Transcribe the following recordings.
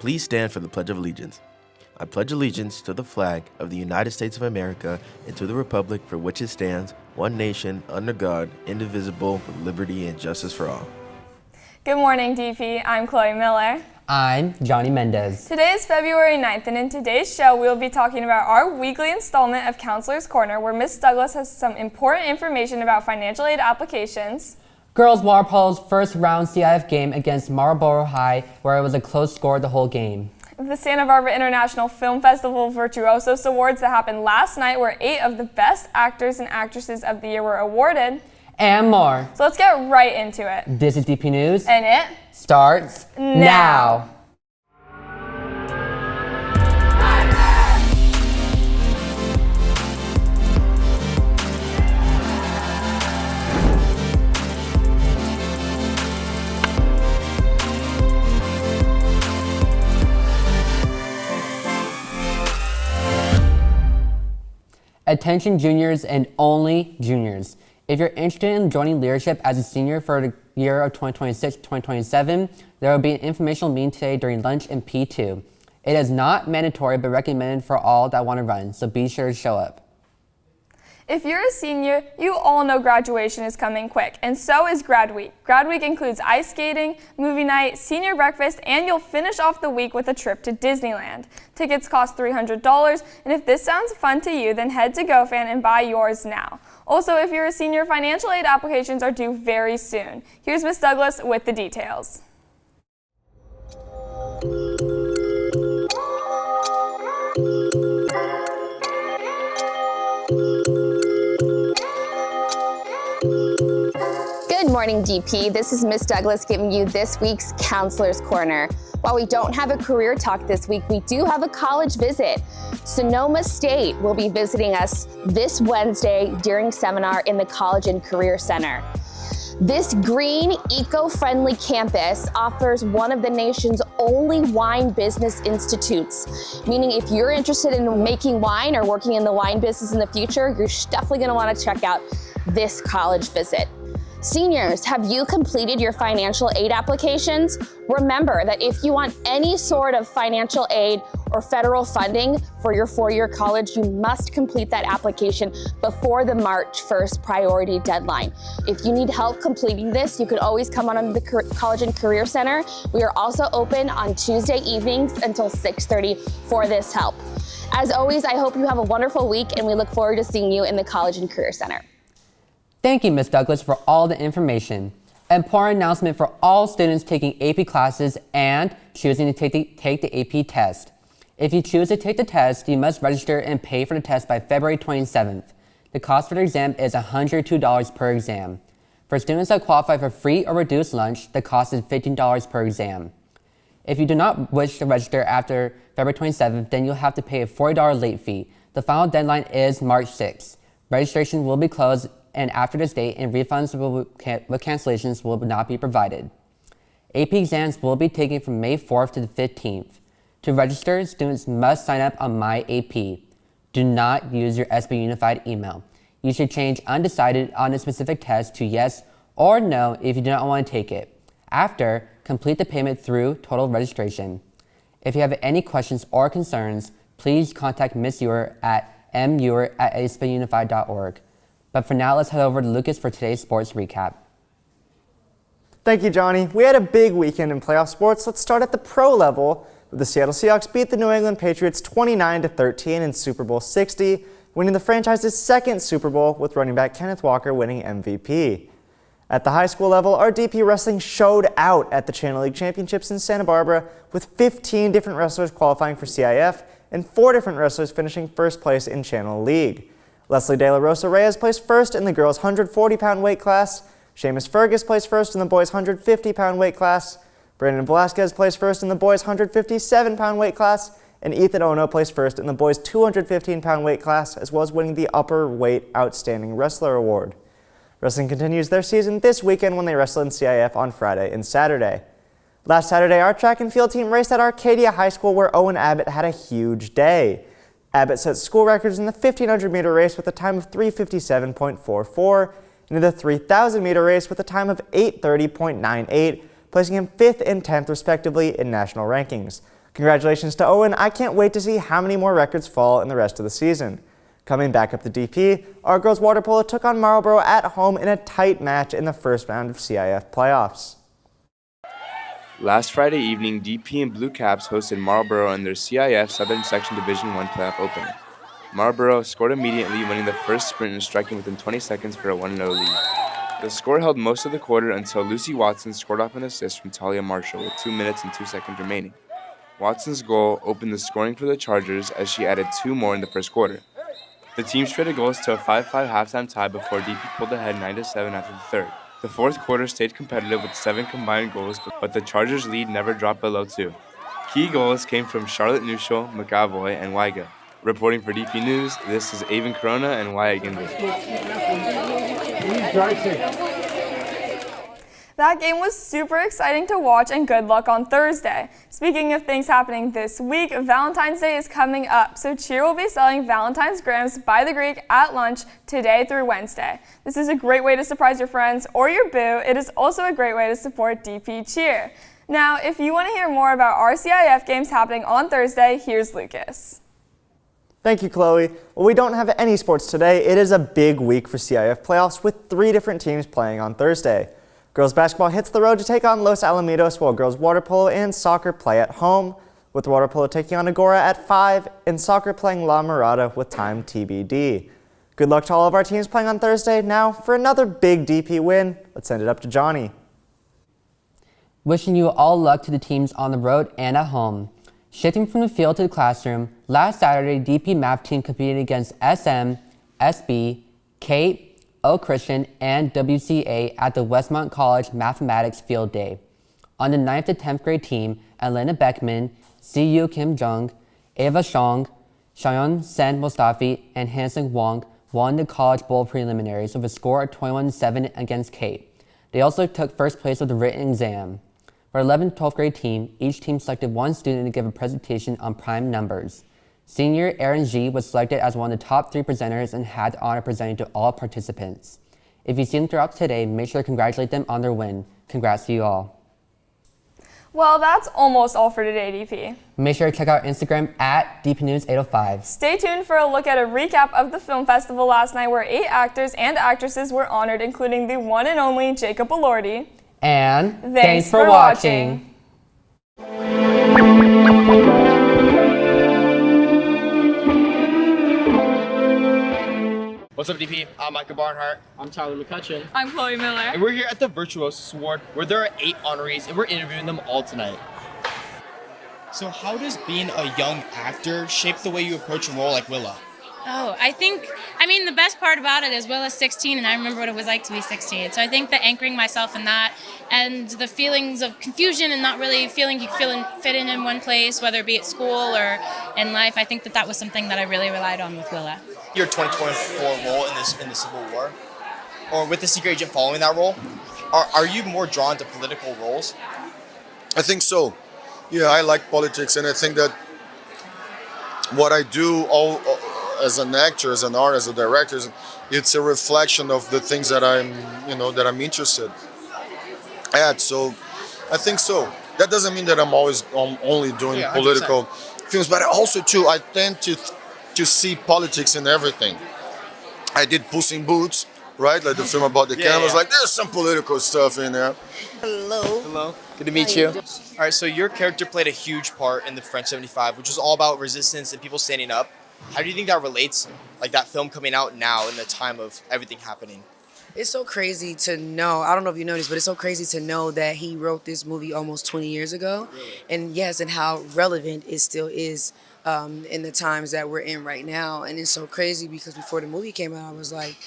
Please stand for the Pledge of Allegiance. I pledge allegiance to the flag of the United States of America and to the republic for which it stands, one nation, under God, indivisible, with liberty and justice for all. Good morning, DP. I'm Chloe Miller. I'm Johnny Mendez. Today is February 9th, and in today's show, we'll be talking about our weekly installment of Counselor's Corner, where Ms. Douglas has some important information about financial aid applications. Girls water polo's first round CIF game against Marlboro High, where it was a close score the whole game. The Santa Barbara International Film Festival Virtuosos Awards that happened last night, where 8 of the best actors and actresses of the year were awarded. And more. So let's get right into it. This is DP News. And it starts now. Attention juniors and only juniors. If you're interested in joining leadership as a senior for the year of 2026-2027, there will be an informational meeting today during lunch in P2. It is not mandatory but recommended for all that want to run, so be sure to show up. If you're a senior, you all know graduation is coming quick, and so is Grad Week. Grad Week includes ice skating, movie night, senior breakfast, and you'll finish off the week with a trip to Disneyland. Tickets cost $300, and if this sounds fun to you, then head to GoFan and buy yours now. Also, if you're a senior, financial aid applications are due very soon. Here's Ms. Douglas with the details. Good morning, DP. This is Ms. Douglas giving you this week's Counselor's Corner. While we don't have a career talk this week, we do have a college visit. Sonoma State will be visiting us this Wednesday during seminar in the College and Career Center. This green, eco-friendly campus offers one of the nation's only wine business institutes, meaning if you're interested in making wine or working in the wine business in the future, you're definitely going to want to check out this college visit. Seniors, have you completed your financial aid applications? Remember that if you want any sort of financial aid or federal funding for your four-year college, you must complete that application before the March 1st priority deadline. If you need help completing this, you can always come on to the College and Career Center. We are also open on Tuesday evenings until 6:30 for this help. As always, I hope you have a wonderful week, and we look forward to seeing you in the College and Career Center. Thank you, Ms. Douglas, for all the information. Important announcement for all students taking AP classes and choosing to take the AP test. If you choose to take the test, you must register and pay for the test by February 27th. The cost for the exam is $102 per exam. For students that qualify for free or reduced lunch, the cost is $15 per exam. If you do not wish to register after February 27th, then you'll have to pay a $40 late fee. The deadline is March 6th. Registration will be closed and after this date, and refunds with cancellations will not be provided. AP exams will be taken from May 4th to the 15th. To register, students must sign up on My AP. Do not use your SB Unified email. You should change undecided on a specific test to yes or no if you do not want to take it. After, complete the payment through total registration. If you have any questions or concerns, please contact Ms. Ewer at muir@sbunified.org. But for now, let's head over to Lucas for today's sports recap. Thank you, Johnny. We had a big weekend in playoff sports. Let's start at the pro level, where the Seattle Seahawks beat the New England Patriots 29-13 in Super Bowl 60, winning the franchise's second Super Bowl with running back Kenneth Walker winning MVP. At the high school level, our DP wrestling showed out at the Channel League Championships in Santa Barbara, with 15 different wrestlers qualifying for CIF and 4 different wrestlers finishing first place in Channel League. Leslie De La Rosa Reyes placed first in the girls' 140-pound weight class. Seamus Fergus placed first in the boys' 150-pound weight class. Brandon Velasquez placed first in the boys' 157-pound weight class. And Ethan Ono placed first in the boys' 215-pound weight class, as well as winning the Upper Weight Outstanding Wrestler Award. Wrestling continues their season this weekend when they wrestle in CIF on Friday and Saturday. Last Saturday, our track and field team raced at Arcadia High School, where Owen Abbott had a huge day. Abbott set school records in the 1,500-meter race with a time of 3:57.44 and in the 3,000-meter race with a time of 8:30.98, placing him 5th and 10th respectively in national rankings. Congratulations to Owen. I can't wait to see how many more records fall in the rest of the season. Coming back up to DP, our girls water polo took on Marlboro at home in a tight match in the first round of CIF playoffs. Last Friday evening, DP and Blue Caps hosted Marlboro in their CIF Southern Section Division I playoff opener. Marlboro scored immediately, winning the first sprint and striking within 20 seconds for a 1-0 lead. The score held most of the quarter until Lucy Watson scored off an assist from Talia Marshall with 2 minutes and 2 seconds remaining. Watson's goal opened the scoring for the Chargers as she added 2 more in the first quarter. The teams traded goals to a 5-5 halftime tie before DP pulled ahead 9-7 after the third. The fourth quarter stayed competitive with 7 combined goals, but the Chargers' lead never dropped below 2. Key goals came from Charlotte Nuschel, McAvoy, and Weiga. Reporting for DP News, this is Avon Corona and Wyatt Gingrich. That game was super exciting to watch, and good luck on Thursday. Speaking of things happening this week, Valentine's Day is coming up, so Cheer will be selling Valentine's Grams by the Greek at lunch today through Wednesday. This is a great way to surprise your friends or your boo. It is also a great way to support DP Cheer. Now, if you want to hear more about our CIF games happening on Thursday, here's Lucas. Thank you, Chloe. Well, we don't have any sports today. It is a big week for CIF playoffs with 3 different teams playing on Thursday. Girls basketball hits the road to take on Los Alamitos, while girls water polo and soccer play at home, with water polo taking on Agora at 5 and soccer playing La Mirada with time TBD. Good luck to all of our teams playing on Thursday. Now, for another big DP win, let's send it up to Johnny. Wishing you all luck to the teams on the road and at home. Shifting from the field to the classroom, last Saturday, DP math team competed against SM, SB, Kate, O Christian, and WCA at the Westmont College Mathematics Field Day. On the 9th to 10th grade team, Elena Beckman, Siyu Kim Jung, Ava Shong, Shayon Sen Mostafi, and Hansung Wong won the College Bowl preliminaries with a score of 21-7 against Kate. They also took first place with the written exam. For 11th to 12th grade team, each team selected one student to give a presentation on prime numbers. Senior Aaron G was selected as one of the top 3 presenters and had the honor presenting to all participants. If you see them throughout today, make sure to congratulate them on their win. Congrats to you all. Well, that's almost all for today, DP. Make sure to check out Instagram at DPNews805. Stay tuned for a look at a recap of the film festival last night, where 8 actors and actresses were honored, including the one and only Jacob Elordi. And thanks for watching. What's up, DP? I'm Micah Barnhart. I'm Tyler McCutcheon. I'm Chloe Miller. And we're here at the Virtuosus Award, where there are 8 honorees, and we're interviewing them all tonight. So how does being a young actor shape the way you approach a role like Willa? The best part about it is Willa's 16, and I remember what it was like to be 16. So I think that anchoring myself in that and the feelings of confusion and not really feeling you fit in one place, whether it be at school or in life, I think that was something that I really relied on with Willa. Your 2024 role in the Civil War, or with the secret agent following that role, are you more drawn to political roles? I think so. Yeah, I like politics, and I think that what I do as an actor, as an artist, as a director, it's a reflection of the things that I'm interested at. So I think so. That doesn't mean that I'm only doing political films, but also too, I tend to see politics in everything. I did Puss in Boots, right? Like the film about the camels. Like there's some political stuff in there. Hello. Good to meet you. All right, so your character played a huge part in the French 75, which was all about resistance and people standing up. How do you think that relates, like that film coming out now in the time of everything happening? It's so crazy to know, I don't know if you know this, but it's so crazy to know that he wrote this movie almost 20 years ago. Really? And yes, and how relevant it still is in the times that we're in right now. And it's so crazy because before the movie came out, I was like,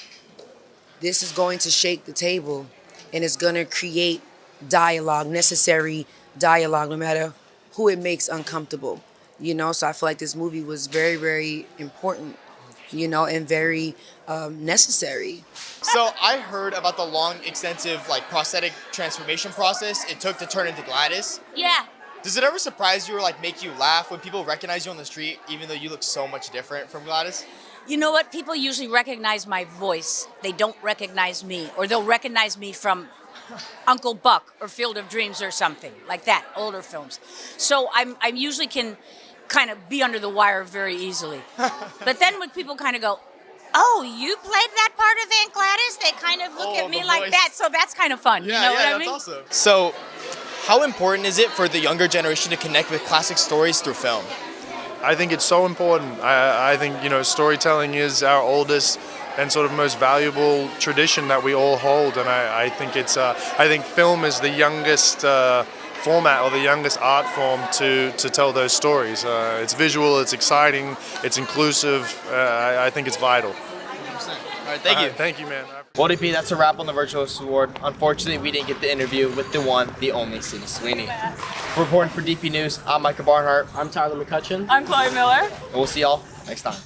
this is going to shake the table and it's going to create dialogue, necessary dialogue, no matter who it makes uncomfortable. So I feel like this movie was very, very important, and very necessary. So I heard about the long, extensive, prosthetic transformation process it took to turn into Gladys. Yeah. Does it ever surprise you or, make you laugh when people recognize you on the street, even though you look so much different from Gladys? You know what? People usually recognize my voice. They don't recognize me, or they'll recognize me from Uncle Buck or Field of Dreams or something like that, older films. So I usually can kind of be under the wire very easily. But then when people kind of go, oh, you played that part of Aunt Gladys? They kind of look at me like that. So that's kind of fun. You know what I mean? That's awesome. So how important is it for the younger generation to connect with classic stories through film? I think it's so important. I think, storytelling is our oldest and sort of most valuable tradition that we all hold. And I think I think film is the youngest format or the youngest art form to tell those stories. It's visual, it's exciting, it's inclusive. I think it's vital. 100%. All right, thank you. Thank you, man. Well, DP, that's a wrap on the Virtual Host Award. Unfortunately, we didn't get the interview with the one, the only Sydney Sweeney. For reporting for DP News, I'm Micah Barnhart. I'm Tyler McCutcheon. I'm Chloe Miller. And we'll see y'all next time.